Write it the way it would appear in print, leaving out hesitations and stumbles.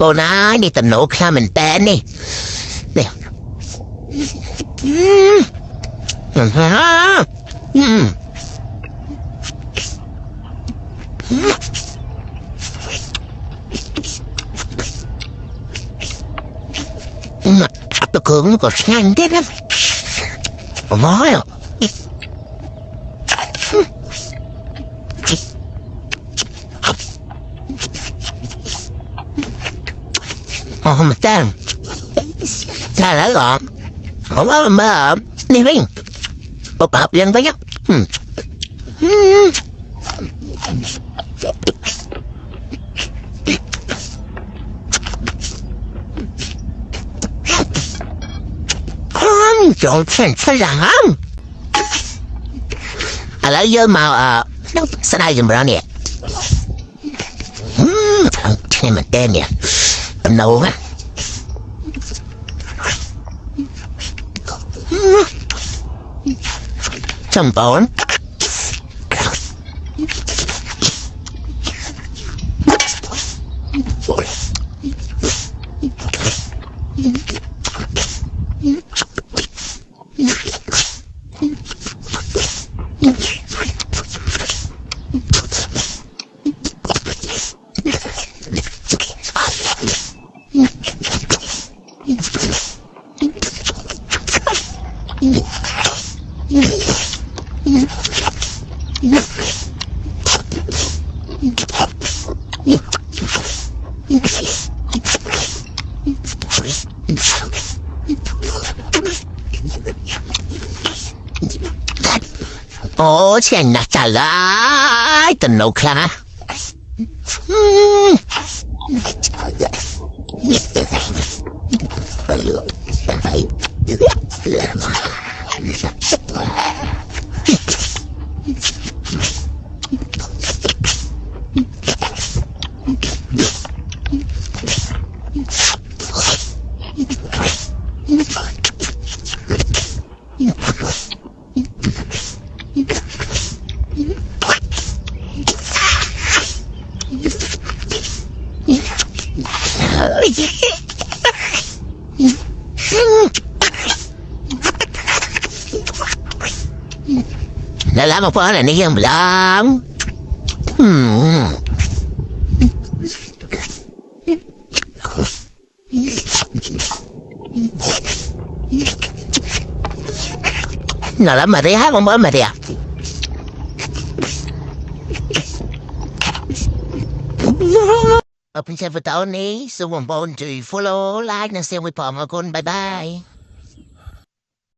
cô nói đi tình nụ kha mình tên đi nè tôi cường nó còn sang thế lắm còn nói à mà ta lại gọn không có mà đi đi một hợp dân với nhá chọn thành phải rằng lấy với màu nó sẽ đây dùm ra nè thằng mình tên nè nấu á trong tốn ồ chuyện là trả lại tình nụ kha là một phần này đi em làm nào lắm mà đi hát không mới mà đi à Open Chef with Tony, so one bone to follow, like, and share with Palmer. Bye bye.